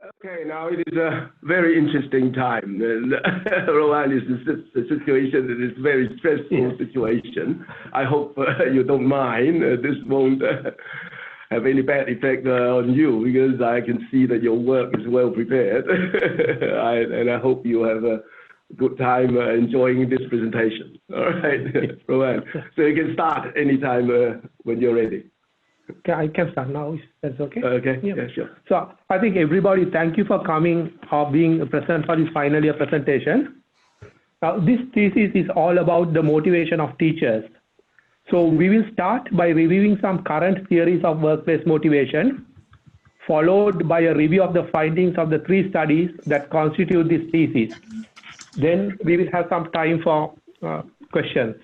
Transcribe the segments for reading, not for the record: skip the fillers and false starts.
Okay, now it is a very interesting time. Rohan is a situation that is a very stressful situation. I hope you don't mind. This won't have any bad effect on you because I can see that your work is well prepared. And I hope you have a good time enjoying this presentation. All right, Rohan. So you can start anytime when you're ready. Okay, I can start now. That's okay? Okay, yeah, sure. So I think everybody, thank you for coming or being present for this final year presentation. Now, this thesis is all about the motivation of teachers. So we will start by reviewing some current theories of workplace motivation, followed by a review of the findings of the 3 studies that constitute this thesis. Then we will have some time for questions.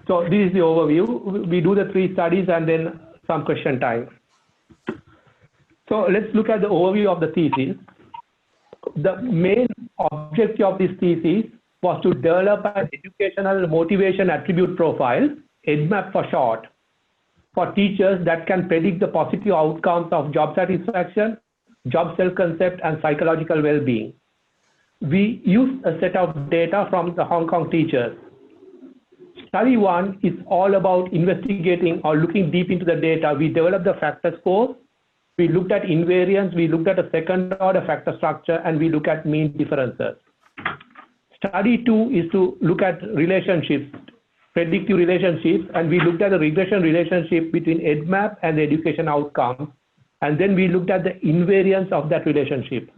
So this is the overview. We do the 3 studies and then some question time. So let's look at the overview of the thesis. The main objective of this thesis was to develop an educational motivation attribute profile, EdMAP for short, for teachers that can predict the positive outcomes of job satisfaction, job self-concept, and psychological well-being. We used a set of data from the Hong Kong teachers. Study 1 is all about investigating or looking deep into the data. We developed the factor score. We looked at invariance. We looked at a second order factor structure, and we look at mean differences. Study 2 is to look at relationships, predictive relationships, and we looked at the regression relationship between EdMAP and the education outcomes. And then we looked at the invariance of that relationship.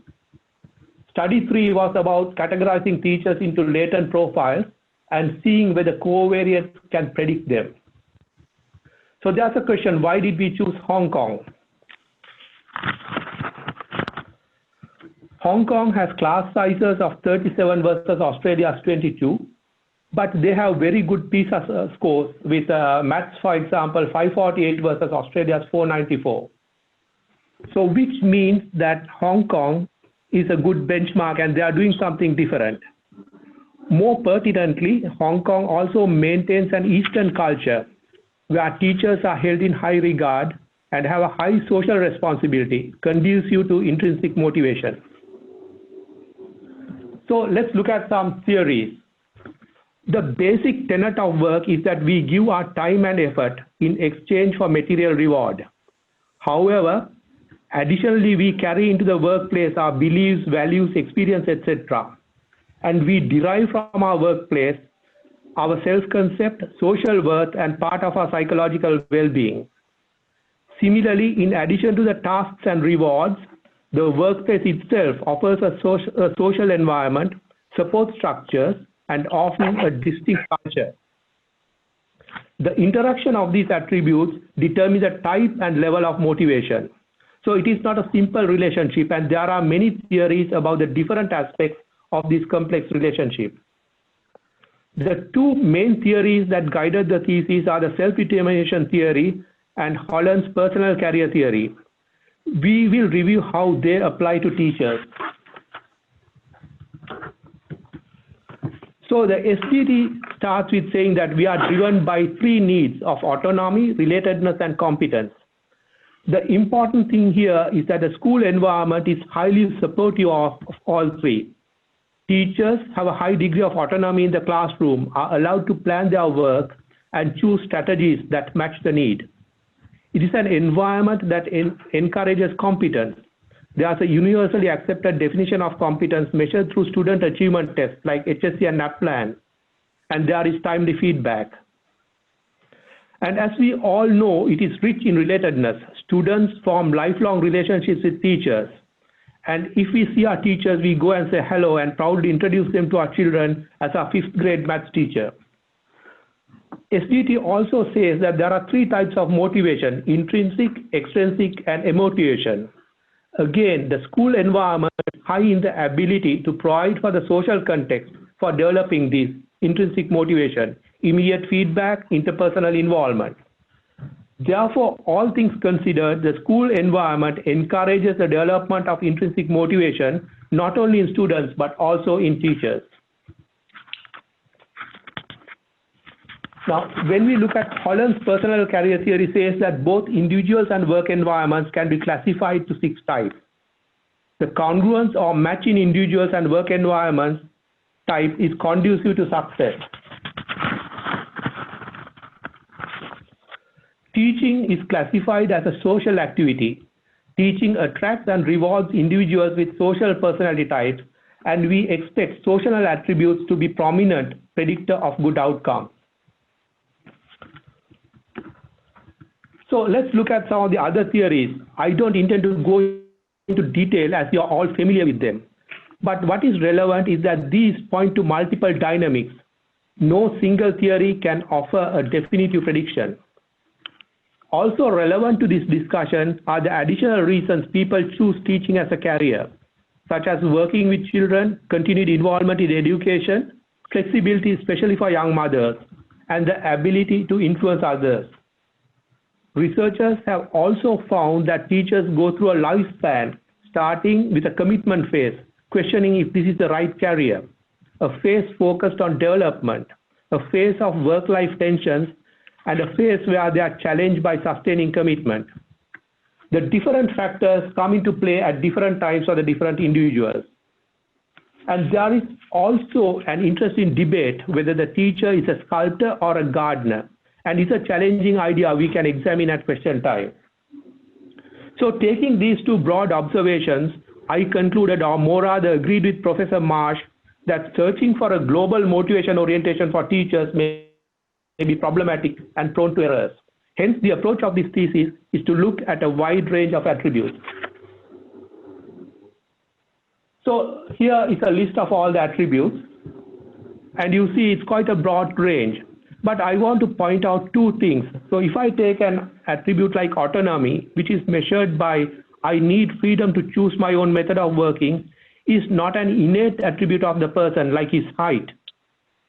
Study 3 was about categorizing teachers into latent profiles and seeing whether covariates can predict them. So there's a question, why did we choose Hong Kong? Hong Kong has class sizes of 37 versus Australia's 22, but they have very good PISA scores with maths, for example, 548 versus Australia's 494. So which means that Hong Kong is a good benchmark and they are doing something different. More pertinently, Hong Kong also maintains an Eastern culture where teachers are held in high regard and have a high social responsibility, conducive to intrinsic motivation. So let's look at some theories. The basic tenet of work is that we give our time and effort in exchange for material reward. However, additionally, we carry into the workplace our beliefs, values, experience, etc. And we derive from our workplace our self-concept, social worth, and part of our psychological well-being. Similarly, in addition to the tasks and rewards, the workplace itself offers a social environment, support structures, and often a distinct culture. The interaction of these attributes determines the type and level of motivation. So it is not a simple relationship, and there are many theories about the different aspects of this complex relationship. The 2 main theories that guided the thesis are the self-determination theory and Holland's personal career theory. We will review how they apply to teachers. So the SDT starts with saying that we are driven by 3 needs of autonomy, relatedness, and competence. The important thing here is that the school environment is highly supportive of all 3. Teachers have a high degree of autonomy in the classroom, are allowed to plan their work and choose strategies that match the need. It is an environment that encourages competence. There's a universally accepted definition of competence measured through student achievement tests like HSC and NAPLAN, and there is timely feedback. And as we all know, it is rich in relatedness. Students form lifelong relationships with teachers. And if we see our teachers, we go and say hello and proudly introduce them to our children as our 5th grade maths teacher. SDT also says that there are 3 types of motivation: intrinsic, extrinsic, and emotivation. Again, the school environment is high in the ability to provide for the social context for developing this intrinsic motivation, immediate feedback, interpersonal involvement. Therefore, all things considered, the school environment encourages the development of intrinsic motivation, not only in students, but also in teachers. Now, when we look at Holland's personal career theory, says that both individuals and work environments can be classified to 6 types. The congruence or match in individuals and work environments type is conducive to success. Teaching is classified as a social activity. Teaching attracts and rewards individuals with social personality types, and we expect social attributes to be prominent predictor of good outcomes. So let's look at some of the other theories. I don't intend to go into detail as you're all familiar with them. But what is relevant is that these point to multiple dynamics. No single theory can offer a definitive prediction. Also relevant to this discussion are the additional reasons people choose teaching as a career, such as working with children, continued involvement in education, flexibility especially for young mothers, and the ability to influence others. Researchers have also found that teachers go through a lifespan, starting with a commitment phase, questioning if this is the right career, a phase focused on development, a phase of work-life tensions, and a phase where they are challenged by sustaining commitment. The different factors come into play at different times for the different individuals. And there is also an interesting debate whether the teacher is a sculptor or a gardener, and it's a challenging idea we can examine at question time. So taking these two broad observations, I concluded, or more rather agreed with Professor Marsh, that searching for a global motivation orientation for teachers may be problematic and prone to errors. Hence, the approach of this thesis is to look at a wide range of attributes. So here is a list of all the attributes, and you see it's quite a broad range. But I want to point out two things. So if I take an attribute like autonomy, which is measured by I need freedom to choose my own method of working, is not an innate attribute of the person like his height.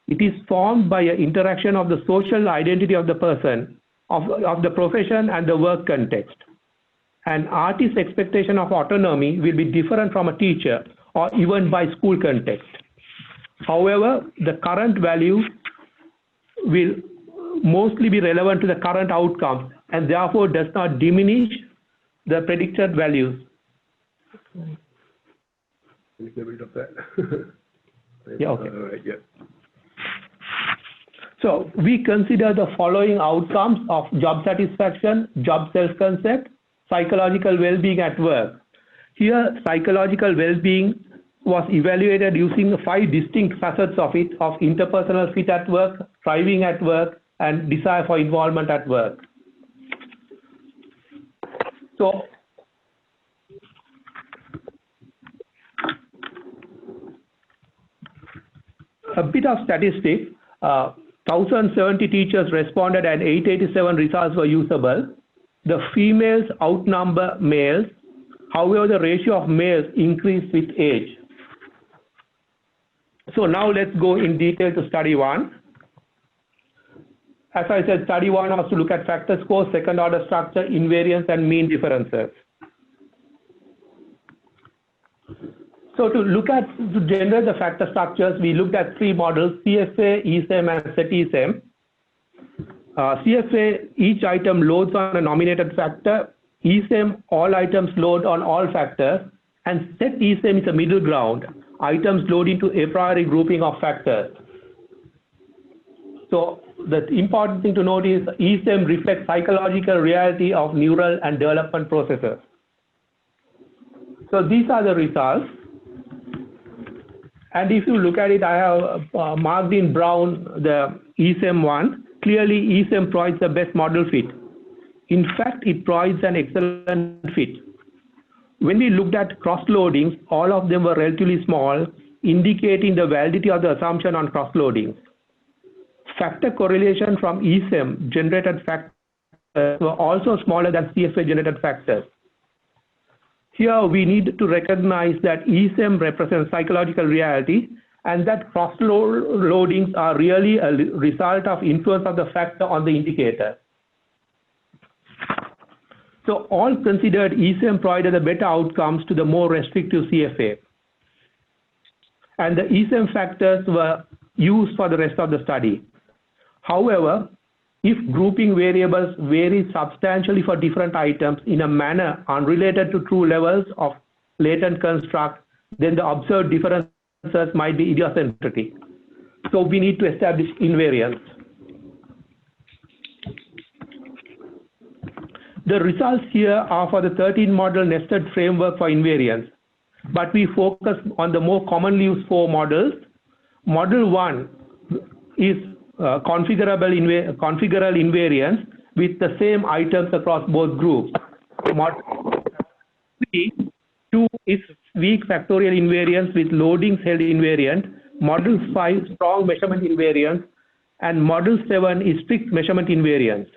It is formed by an interaction of the social identity of the person, of the profession and the work context. An artist's expectation of autonomy will be different from a teacher or even by school context. However, the current value will mostly be relevant to the current outcomes and therefore does not diminish the predicted values. Get rid of that. Yeah, okay. All right, yeah. So we consider the following outcomes of job satisfaction, job self-concept, psychological well-being at work. Here, psychological well-being was evaluated using 5 distinct facets of it, of interpersonal fit at work, thriving at work, and desire for involvement at work. So, a bit of statistics. 1,070 teachers responded and 887 results were usable. The females outnumber males. However, the ratio of males increased with age. So now let's go in detail to study 1. As I said, study 1 was to look at factor scores, second order structure, invariance, and mean differences. So to generate the factor structures, we looked at 3 models, CFA, ESEM, and set-ESEM. CFA, each item loads on a nominated factor. ESEM, all items load on all factors. And set-ESEM is a middle ground. Items load into a priori grouping of factors. So the important thing to note is ESEM reflects psychological reality of neural and development processes. So these are the results. And if you look at it, I have marked in brown the ESEM one. Clearly, ESEM provides the best model fit. In fact, it provides an excellent fit. When we looked at cross-loadings, all of them were relatively small, indicating the validity of the assumption on cross-loadings. Factor correlation from ESEM generated factors were also smaller than CFA generated factors. Here we need to recognize that ESEM represents psychological reality and that cross-loadings are really a result of influence of the factor on the indicator. So all considered, ESEM provided the better outcomes to the more restrictive CFA. And the ESEM factors were used for the rest of the study. However, if grouping variables vary substantially for different items in a manner unrelated to true levels of latent construct, then the observed differences might be idiosyncratic. So we need to establish invariance. The results here are for the 13-model nested framework for invariance, but we focus on the more commonly used 4 models. Model 1 is configurable invariance with the same items across both groups. Model 2 is weak factorial invariance with loadings held invariant. Model 5, strong measurement invariance. And Model 7 is strict measurement invariance.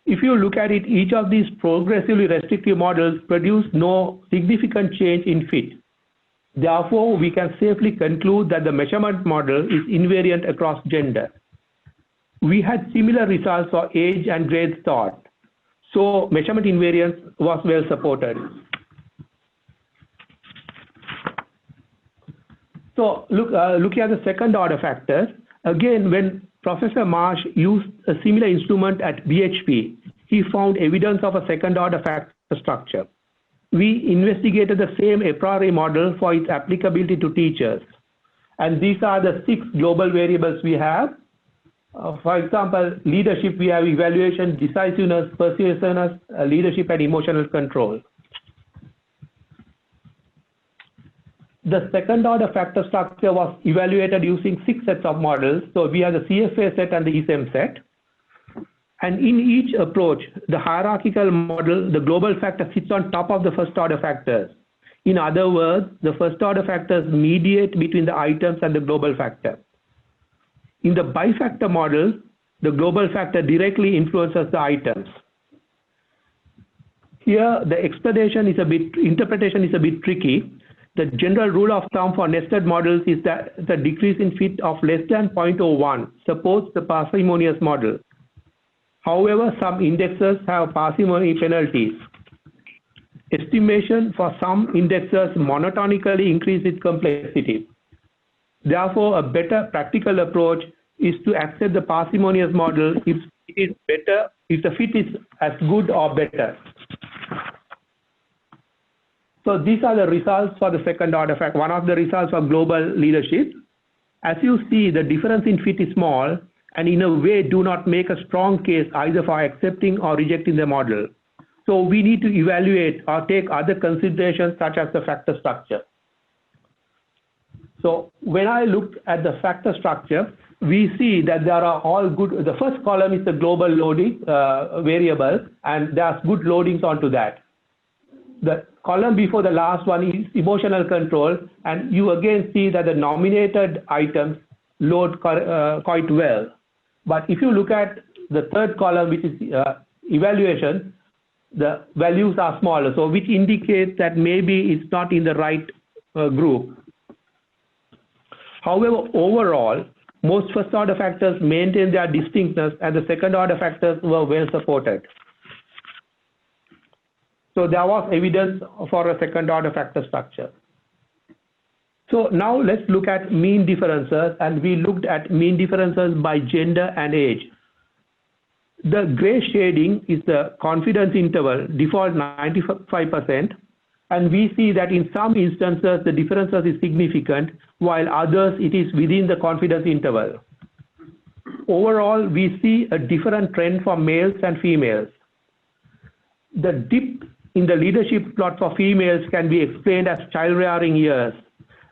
If you look at it, each of these progressively restrictive models produce no significant change in fit. Therefore, we can safely conclude that the measurement model is invariant across gender. We had similar results for age and grades taught. So measurement invariance was well supported. So looking at the second order factors, again, when Professor Marsh used a similar instrument at BHP, he found evidence of a second order factor structure. We investigated the same a priori model for its applicability to teachers. And these are the 6 global variables we have. For example, leadership, we have evaluation, decisiveness, persuasiveness, leadership, and emotional control. The second order factor structure was evaluated using 6 sets of models. So we have the CFA set and the ESM set. And in each approach, the hierarchical model, the global factor sits on top of the first order factors. In other words, the first order factors mediate between the items and the global factor. In the bifactor model, the global factor directly influences the items. Here, the interpretation is a bit tricky. The general rule of thumb for nested models is that the decrease in fit of less than 0.01 supports the parsimonious model. However, some indexes have parsimony penalties. Estimation for some indexes monotonically increase its complexity. Therefore, a better practical approach is to accept the parsimonious model if it is better, if the fit is as good or better. So these are the results for the second order factor. One of the results for global leadership. As you see, the difference in fit is small and in a way do not make a strong case either for accepting or rejecting the model. So we need to evaluate or take other considerations such as the factor structure. So when I looked at the factor structure, we see that there are all good. The first column is the global loading variable, and there's good loadings onto that. The column before the last one is emotional control, and you again see that the nominated items load quite well. But if you look at the third column, which is evaluation, the values are smaller, so which indicates that maybe it's not in the right group. However, overall, most first order factors maintain their distinctness and the second order factors were well supported. So there was evidence for a second order factor structure. So now let's look at mean differences, and we looked at mean differences by gender and age. The gray shading is the confidence interval, default 95%, and we see that in some instances the differences is significant, while others it is within the confidence interval. Overall, we see a different trend for males and females. The dip in the leadership plot for females can be explained as child rearing years.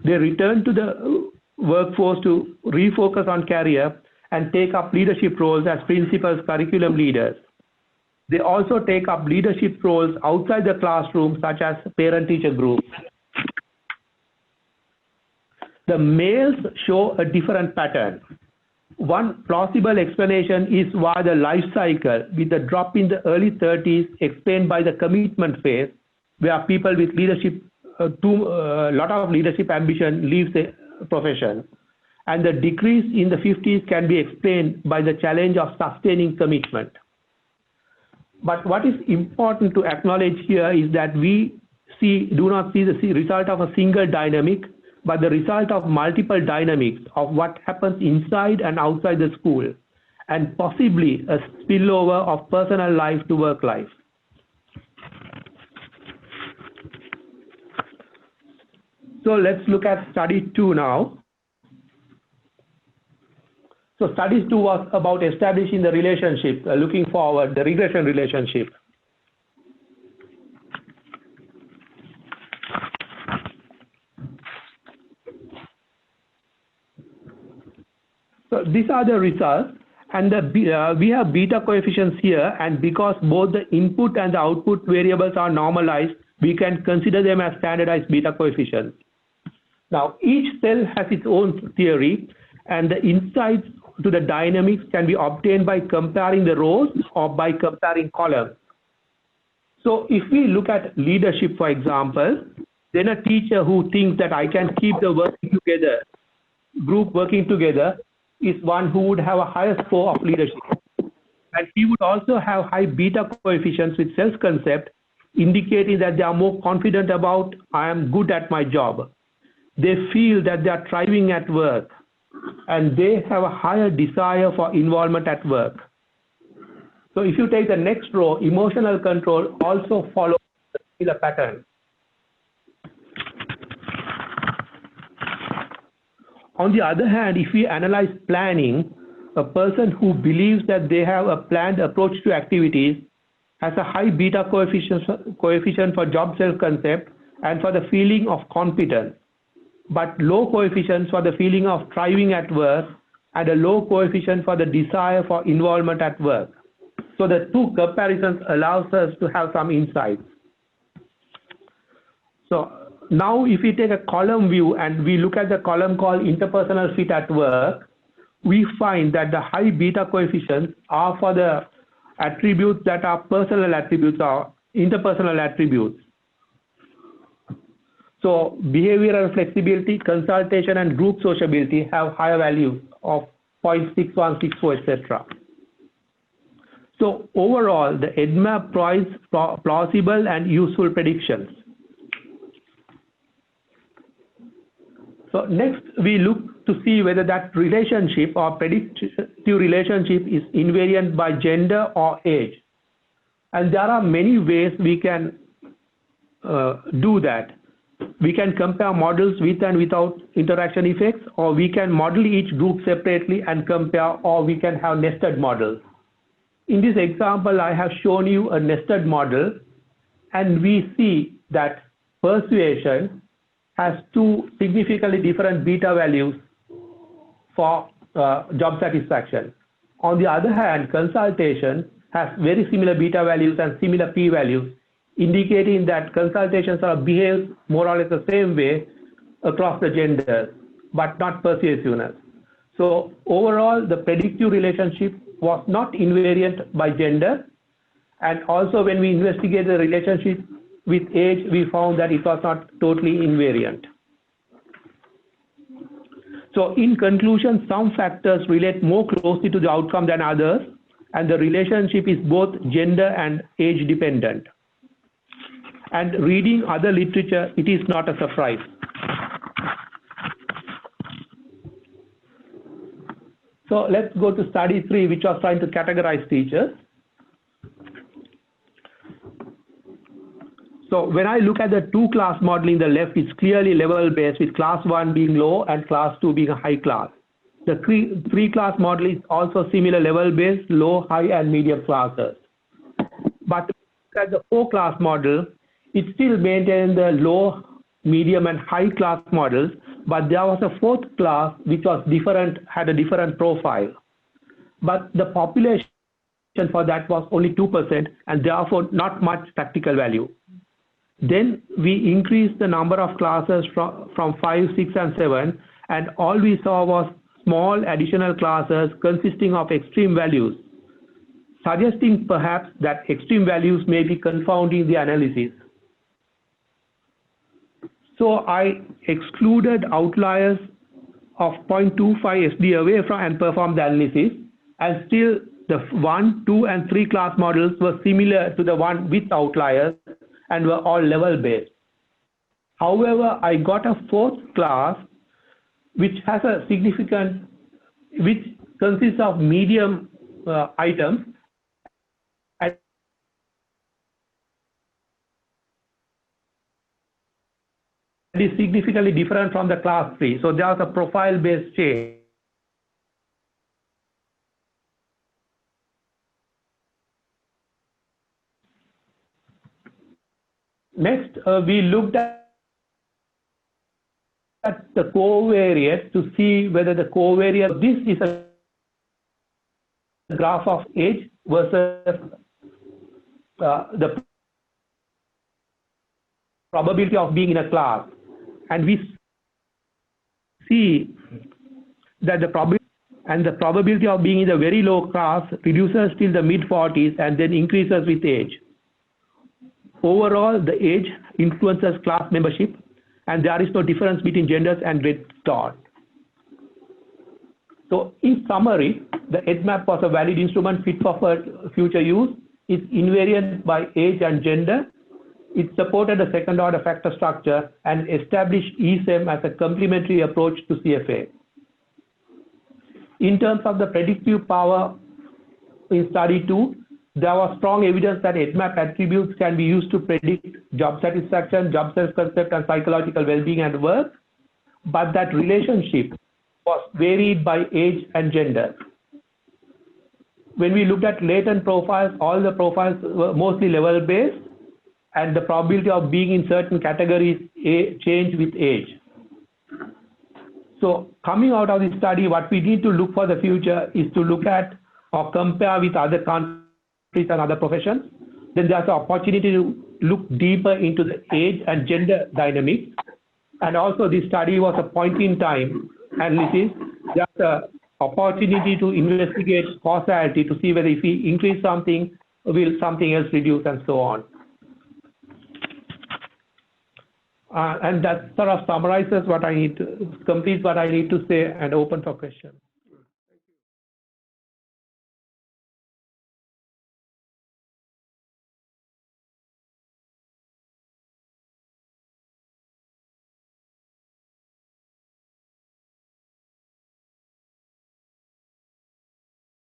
They return to the workforce to refocus on career and take up leadership roles as principals, curriculum leaders. They also take up leadership roles outside the classroom, such as parent-teacher groups. The males show a different pattern. One plausible explanation is why the life cycle, with the drop in the early 30s explained by the commitment phase, where people with leadership, lot of leadership ambition leaves the profession. And the decrease in the 50s can be explained by the challenge of sustaining commitment. But what is important to acknowledge here is that we do not see the result of a single dynamic, but the result of multiple dynamics of what happens inside and outside the school, and possibly a spillover of personal life to work life. So let's look at study 2 now. So study 2 was about establishing the relationship, looking forward, the regression relationship. So these are the results, and we have beta coefficients here, and because both the input and the output variables are normalized, we can consider them as standardized beta coefficients. Now, each cell has its own theory, and the insights to the dynamics can be obtained by comparing the rows or by comparing columns. So if we look at leadership, for example, then a teacher who thinks that I can keep the group working together is one who would have a higher score of leadership. And he would also have high beta coefficients with self-concept, indicating that they are more confident about, I am good at my job. They feel that they are thriving at work, and they have a higher desire for involvement at work. So if you take the next row, emotional control also follows a similar pattern. On the other hand, if we analyze planning, a person who believes that they have a planned approach to activities has a high beta coefficient for job self-concept and for the feeling of competence, but low coefficients for the feeling of thriving at work and a low coefficient for the desire for involvement at work. So the two comparisons allows us to have some insights. So now if we take a column view and we look at the column called interpersonal fit at work, we find that the high beta coefficients are for the attributes that are personal attributes or interpersonal attributes. So behavioral flexibility, consultation, and group sociability have higher values of 0.61, 64, etc. So overall, the EdMAP provides plausible and useful predictions. So next, we look to see whether that relationship or predictive relationship is invariant by gender or age. And there are many ways we can do that. We can compare models with and without interaction effects, or we can model each group separately and compare, or we can have nested models. In this example, I have shown you a nested model, and we see that persuasion has two significantly different beta values for job satisfaction. On the other hand, consultation has very similar beta values and similar p-values, indicating that consultations are behaved more or less the same way across the genders, but not persuasiveness. So overall, the predictive relationship was not invariant by gender, and also when we investigate the relationship with age, we found that it was not totally invariant. So in conclusion, some factors relate more closely to the outcome than others, and the relationship is both gender and age dependent. And reading other literature, it is not a surprise. So let's go to study 3, which was trying to categorize teachers. So when I look at the two-class model in the left, it's clearly level-based, with class 1 being low and class 2 being a high class. The three-class model is also similar level-based, low, high, and medium classes. But at the 4-class model, it still maintained the low, medium, and high class models, but there was a 4th class which was different, had a different profile. But the population for that was only 2%, and therefore not much practical value. Then we increased the number of classes from 5, 6, and 7, and all we saw was small additional classes consisting of extreme values, suggesting perhaps that extreme values may be confounding the analysis. So I excluded outliers of 0.25 SD away from and performed the analysis, and still the 1, 2, and 3 class models were similar to the one with outliers and were all level-based. However, I got a 4th class which has a significant, which consists of medium items, and is significantly different from the class 3. So there's a profile-based change. Next, we looked at the covariates to see whether the covariate, this is a graph of age versus the probability of being in a class. And we see that the probability of being in a very low class reduces till the mid-40s and then increases with age. Overall, the age influences class membership, and there is no difference between genders and grade taught. So in summary, the EdMAP was a valid instrument fit for future use. It's invariant by age and gender. It supported a second order factor structure and established ESEM as a complementary approach to CFA. In terms of the predictive power in study 2, there was strong evidence that EdMAP attributes can be used to predict job satisfaction, job self-concept, and psychological well-being at work, but that relationship was varied by age and gender. When we looked at latent profiles, all the profiles were mostly level-based, and the probability of being in certain categories changed with age. So coming out of this study, what we need to look for the future is to look at or compare with other countries and other professions. Then there's an opportunity to look deeper into the age and gender dynamics. And also this study was a point in time analysis. There's an opportunity to investigate causality to see whether if we increase something, will something else reduce and so on. And that sort of summarizes what I need to, completes what I need to say and open for questions.